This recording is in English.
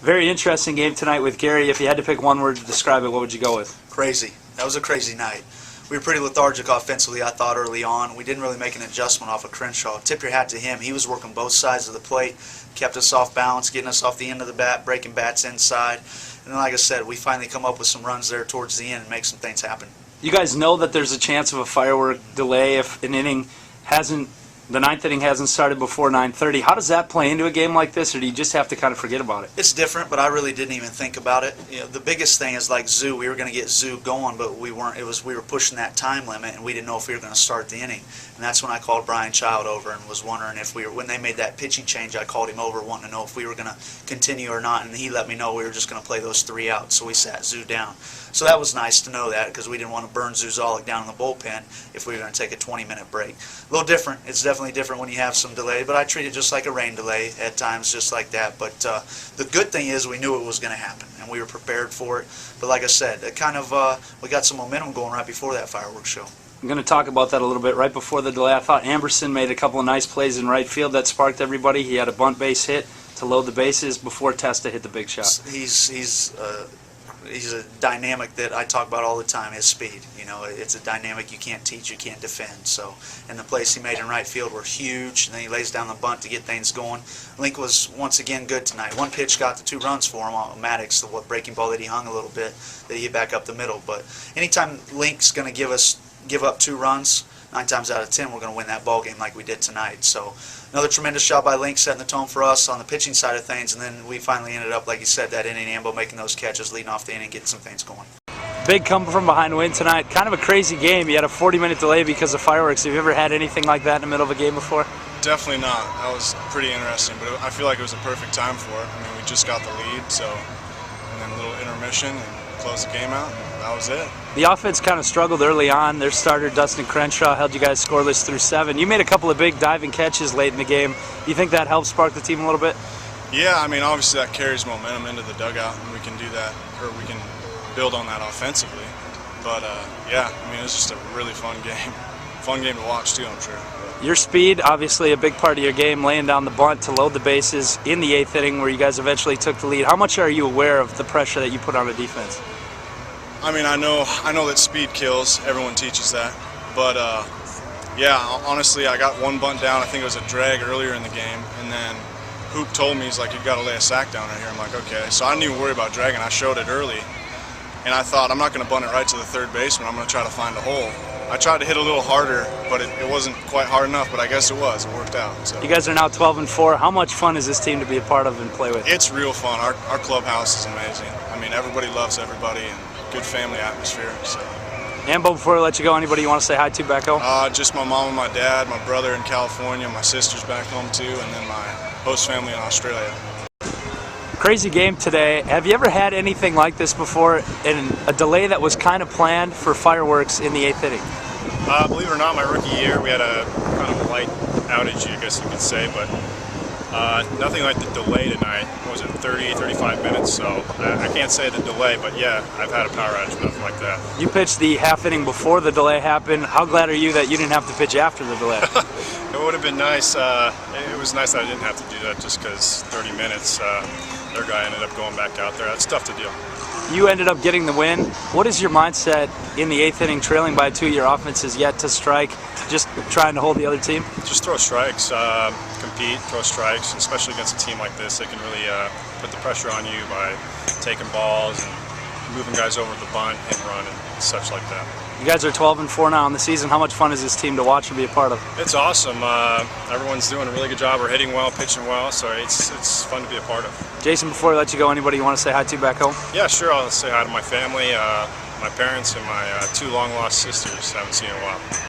Very interesting game tonight with Gary. If you had to pick one word to describe it, what would you go with? Crazy. That was a crazy night. We were pretty lethargic offensively, I thought, early on. We didn't really make an adjustment off of Crenshaw. Tip your hat to him. He was working both sides of the plate, kept us off balance, getting us off the end of the bat, breaking bats inside. And then, like I said, we finally come up with some runs there towards the end and make some things happen. You guys know that there's a chance of a firework delay if an inning hasn't, the ninth inning hasn't started before 9:30. How does that play into a game like this, or do you just have to kind of forget about it? It's different, but I really didn't even think about it. You know, the biggest thing is like Zoo. We were going to get Zoo going, but we weren't. We were pushing that time limit, and we didn't know if we were going to start the inning. And that's when I called Brian Child over and was wondering if we were. When they made that pitching change, I called him over wanting to know if we were going to continue or not, and he let me know we were just going to play those 3 outs. So we sat Zoo down. So that was nice to know that because we didn't want to burn Zuzalik down in the bullpen if we were going to take a 20-minute break. A little different. It's definitely different when you have some delay, but I treat it just like a rain delay at times, just like that. But the good thing is we knew it was going to happen, and we were prepared for it. But like I said, it kind of we got some momentum going right before that fireworks show. I'm going to talk about that a little bit. Right before the delay, I thought Amberson made a couple of nice plays in right field that sparked everybody. He had a bunt base hit to load the bases before Testa hit the big shot. He's a dynamic that I talk about all the time, his speed. You know, it's a dynamic you can't teach, you can't defend. So, and the plays he made in right field were huge, and then he lays down the bunt to get things going. Link was once again good tonight. One pitch got the 2 runs for him on Maddox, the breaking ball that he hung a little bit, that he hit back up the middle. But anytime Link's going to give up 2 runs, 9 times out of 10 we're going to win that ball game like we did tonight. So another tremendous job by Link setting the tone for us on the pitching side of things, and then we finally ended up, like you said, that inning, Ambo making those catches, leading off the inning, getting some things going. Big come from behind win tonight. Kind of a crazy game. You had a 40-minute delay because of fireworks. Have you ever had anything like that in the middle of a game before? Definitely not. That was pretty interesting, but I feel like it was a perfect time for it. I mean, we just got the lead, so, and then a little intermission and close the game out. That was it. The offense kind of struggled early on. Their starter, Dustin Crenshaw, held you guys scoreless through 7. You made a couple of big diving catches late in the game. You think that helped spark the team a little bit? Yeah, I mean, obviously that carries momentum into the dugout, and we can do that, or we can build on that offensively. But, yeah, I mean, it was just a really fun game. Fun game to watch, too, I'm sure. Your speed, obviously a big part of your game, laying down the bunt to load the bases in the 8th inning where you guys eventually took the lead. How much are you aware of the pressure that you put on the defense? I mean, I know that speed kills. Everyone teaches that. But, yeah, honestly, I got 1 bunt down. I think it was a drag earlier in the game. And then Hoop told me, he's like, you've got to lay a sack down right here. I'm like, okay. So I didn't even worry about dragging. I showed it early. And I thought, I'm not going to bunt it right to the third baseman. I'm going to try to find a hole. I tried to hit a little harder, but it wasn't quite hard enough, but I guess it was. It worked out. So. You guys are now 12-4. How much fun is this team to be a part of and play with? It's real fun. Our clubhouse is amazing. I mean, everybody loves everybody, and good family atmosphere. So. Ambo, before I let you go, anybody you want to say hi to back home? Just my mom and my dad, my brother in California, my sister's back home too, and then my host family in Australia. Crazy game today. Have you ever had anything like this before, in a delay that was kind of planned for fireworks in the 8th inning? Believe it or not, my rookie year we had a kind of a light outage, I guess you could say, but nothing like the delay tonight. What was it, 30, 35 minutes? So I can't say the delay, but yeah, I've had a power outage, nothing like that. You pitched the half inning before the delay happened. How glad are you that you didn't have to pitch after the delay? It would have been nice. It was nice that I didn't have to do that just because 30 minutes. Their guy ended up going back out there. That's tough to deal. You ended up getting the win. What is your mindset in the 8th inning, trailing by 2? Your offense is yet to strike, just trying to hold the other team? Just throw strikes, compete, throw strikes, especially against a team like this. They can really put the pressure on you by taking balls and moving guys over the bunt and run and such like that. You guys are 12-4 now in the season. How much fun is this team to watch and be a part of? It's awesome. Everyone's doing a really good job. We're hitting well, pitching well, so it's fun to be a part of. Jason, before I let you go, anybody you want to say hi to back home? Yeah, sure. I'll say hi to my family, my parents, and my 2 long-lost sisters. Haven't seen in a while.